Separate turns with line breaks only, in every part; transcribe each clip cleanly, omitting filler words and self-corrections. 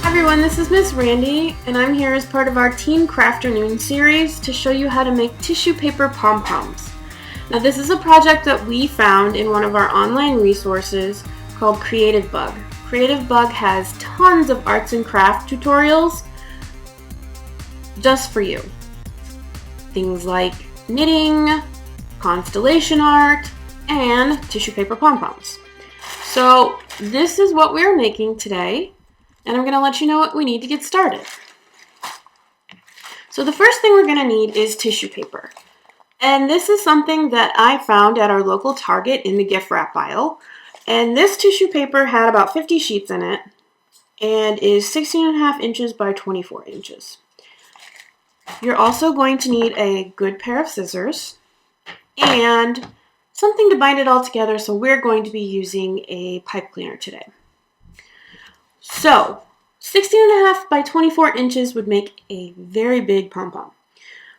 Everyone, this is Miss Randi, and I'm here as part of our Teen Crafternoon series to show you how to make tissue paper pom-poms. Now this is a project that we found in one of our online resources called Creative Bug. Creative Bug has tons of arts and craft tutorials just for you. Things like knitting, constellation art, and tissue paper pom-poms. So this is what we're making today. And I'm going to let you know what we need to get started. So the first thing we're going to need is tissue paper. And this is something that I found at our local Target in the gift wrap aisle. And this tissue paper had about 50 sheets in it and is 16.5 inches by 24 inches. You're also going to need a good pair of scissors and something to bind it all together, so we're going to be using a pipe cleaner today. So 16.5 by 24 inches would make a very big pom-pom.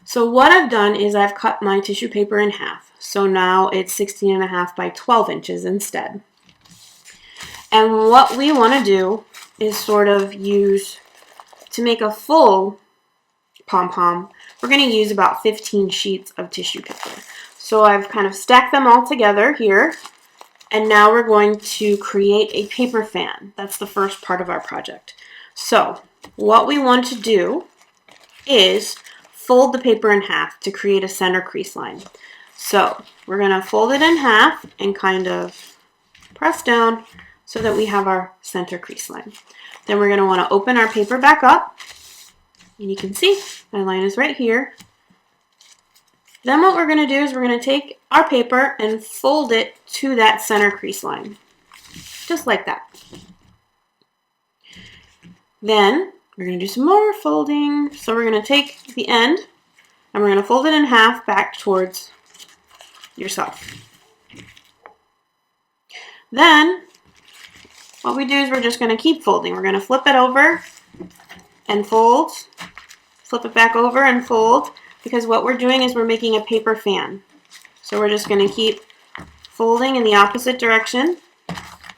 So what I've done is I've cut my tissue paper in half. So now it's 16.5 by 12 inches instead. And what we want to do is sort of use, to make a full pom-pom, we're going to use about 15 sheets of tissue paper. So I've kind of stacked them all together here. And now we're going to create a paper fan. That's the first part of our project. So what we want to do is fold the paper in half to create a center crease line. So we're going to fold it in half and kind of press down so that we have our center crease line. Then we're going to want to open our paper back up. And you can see my line is right here. Then what we're going to do is we're going to take our paper and fold it to that center crease line, just like that. Then we're going to do some more folding. So we're going to take the end and we're going to fold it in half back towards yourself. Then what we do is we're just going to keep folding. We're going to flip it over and fold, flip it back over and fold. Because what we're doing is we're making a paper fan. So we're just going to keep folding in the opposite direction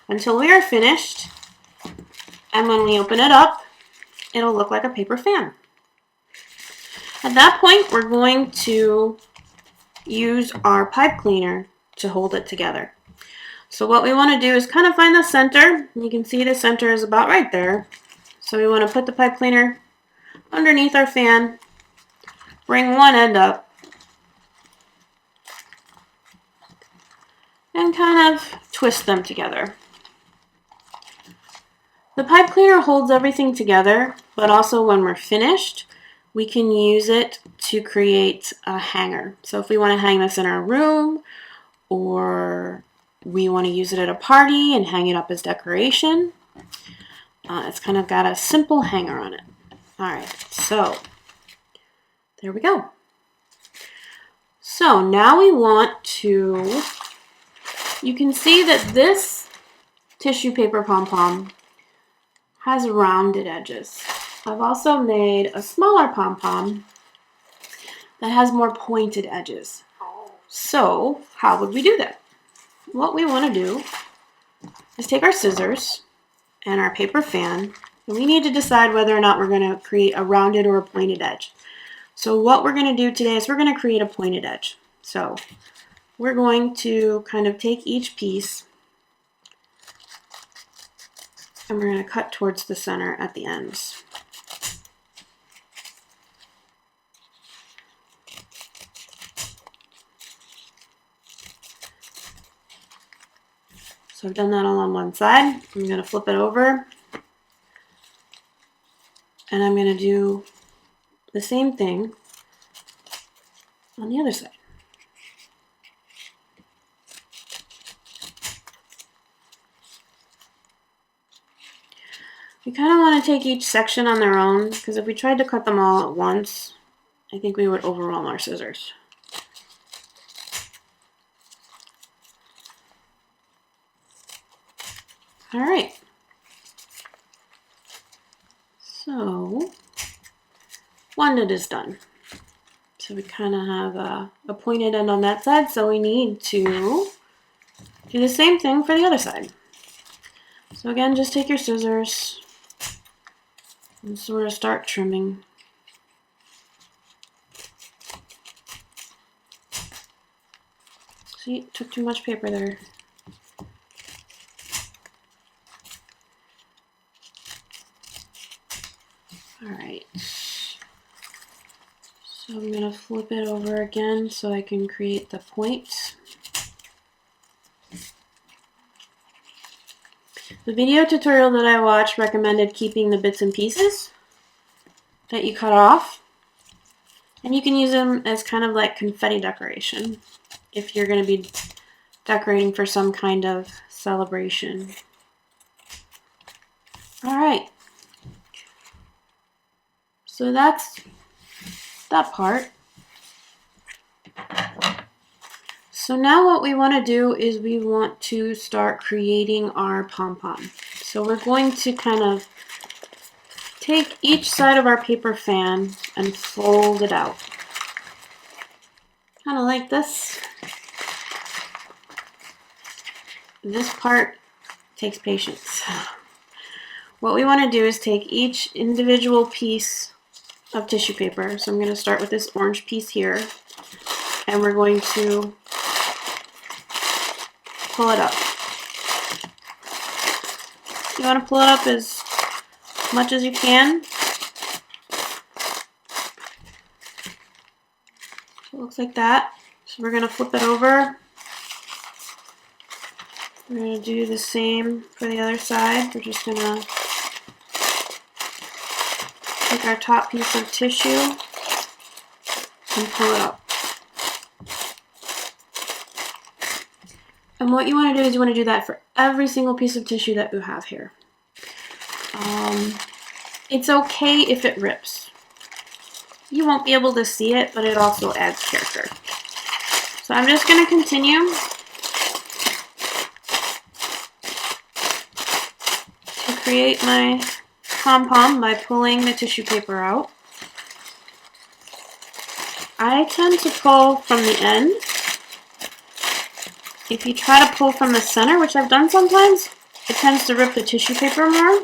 until we are finished. And when we open it up, it'll look like a paper fan. At that point, we're going to use our pipe cleaner to hold it together. So what we want to do is kind of find the center. You can see the center is about right there. So we want to put the pipe cleaner underneath our fan. Bring one end up and kind of twist them together. The pipe cleaner holds everything together, but also when we're finished, we can use it to create a hanger. So if we want to hang this in our room, or we want to use it at a party and hang it up as decoration, it's kind of got a simple hanger on it. All right, so there we go. So now we want to, you can see that this tissue paper pom-pom has rounded edges. I've also made a smaller pom-pom that has more pointed edges. So how would we do that? What we want to do is take our scissors and our paper fan, and we need to decide whether or not we're going to create a rounded or a pointed edge. So what we're going to do today is we're going to create a pointed edge. So we're going to kind of take each piece and we're going to cut towards the center at the ends. So I've done that all on one side. I'm going to flip it over and I'm going to do the same thing on the other side. We kind of want to take each section on their own, because if we tried to cut them all at once, I think we would overwhelm our scissors. All right. So one end is done. So we kind of have a pointed end on that side, so we need to do the same thing for the other side. So again, just take your scissors and sort of start trimming. See, took too much paper there. Alright, so I'm going to flip it over again so I can create the point. The video tutorial that I watched recommended keeping the bits and pieces that you cut off, and you can use them as kind of like confetti decoration if you're going to be decorating for some kind of celebration. Alright. So that's that part. So now what we want to do is we want to start creating our pom-pom. So we're going to kind of take each side of our paper fan and fold it out. Kind of like this. This part takes patience. What we want to do is take each individual piece of tissue paper. So I'm going to start with this orange piece here, and we're going to pull it up. You want to pull it up as much as you can. So it looks like that. So we're going to flip it over. We're going to do the same for the other side. We're just going to take our top piece of tissue and pull it up. And what you want to do is you want to do that for every single piece of tissue that you have here. It's okay if it rips. You won't be able to see it, but it also adds character. So I'm just going to continue to create my pom-pom by pulling the tissue paper out. I tend to pull from the end. If you try to pull from the center, which I've done sometimes, it tends to rip the tissue paper more.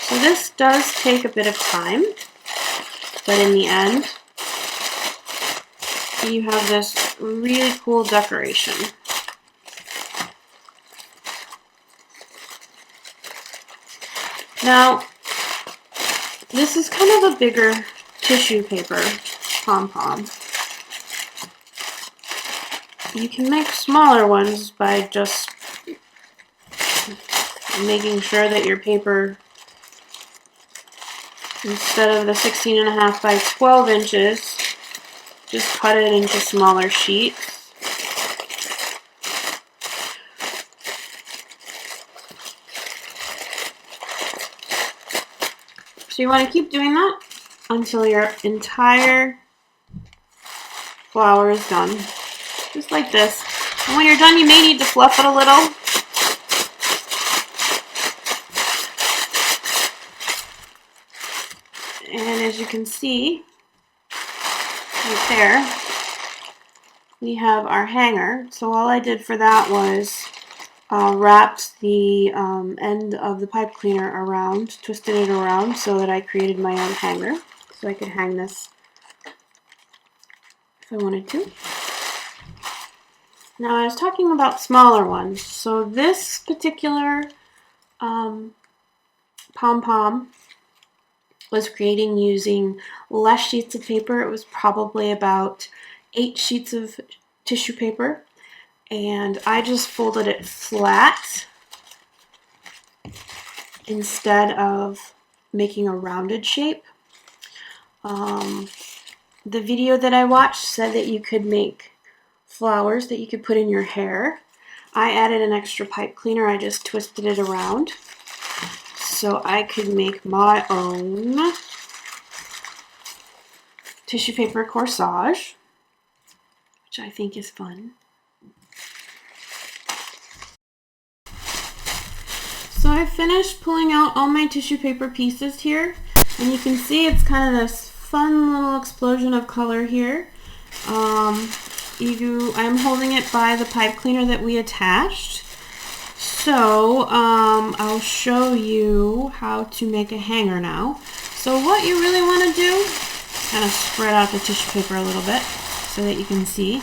So this does take a bit of time, but in the end, you have this really cool decoration. Now, this is kind of a bigger tissue paper pom-pom. You can make smaller ones by just making sure that your paper, instead of the 16.5 by 12 inches, just cut it into smaller sheets. So you want to keep doing that until your entire flower is done. Just like this. And when you're done, you may need to fluff it a little. And as you can see, right there, we have our hanger. So all I did for that was wrapped the end of the pipe cleaner around, twisted it around so that I created my own hanger. So I could hang this if I wanted to. Now I was talking about smaller ones. So this particular pom-pom was creating using less sheets of paper. It was probably about 8 sheets of tissue paper, and I just folded it flat instead of making a rounded shape. The video that I watched said that you could make flowers that you could put in your hair. I added an extra pipe cleaner. I just twisted it around so I could make my own tissue paper corsage, which I think is fun. So I finished pulling out all my tissue paper pieces here, and you can see it's kind of this fun little explosion of color here. I'm holding it by the pipe cleaner that we attached. So I'll show you how to make a hanger now. So what you really want to do, kind of spread out the tissue paper a little bit so that you can see,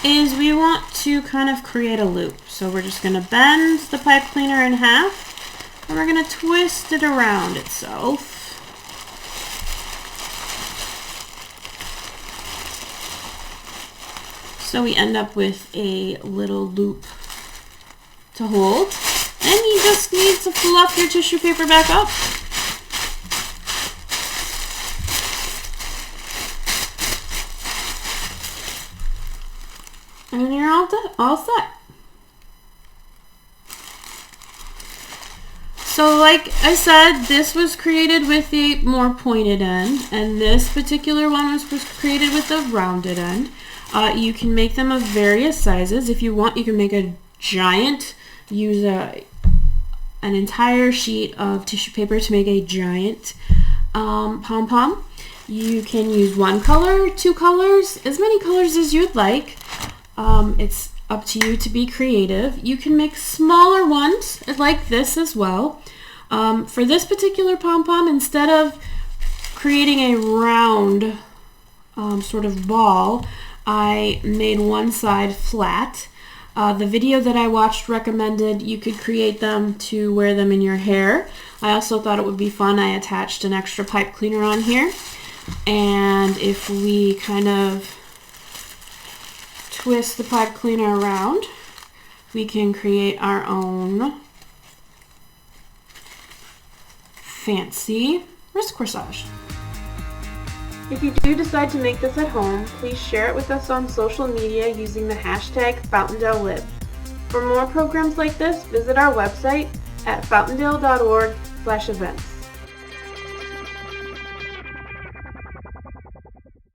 is we want to kind of create a loop. So we're just going to bend the pipe cleaner in half and we're going to twist it around itself. So we end up with a little loop to hold. And you just need to fluff your tissue paper back up. And you're all set. So like I said, this was created with a more pointed end, and this particular one was created with a rounded end. You can make them of various sizes. If you want, you can make a giant, use an entire sheet of tissue paper to make a giant pom-pom. You can use one color, two colors, as many colors as you'd like. It's up to you to be creative. You can make smaller ones like this as well. For this particular pom-pom, instead of creating a round sort of ball, I made one side flat. The video that I watched recommended you could create them to wear them in your hair. I also thought it would be fun. I attached an extra pipe cleaner on here. And if we kind of twist the pipe cleaner around, we can create our own fancy wrist corsage. If you do decide to make this at home, please share it with us on social media using the hashtag FountaindaleLib. For more programs like this, visit our website at fountaindale.org/events.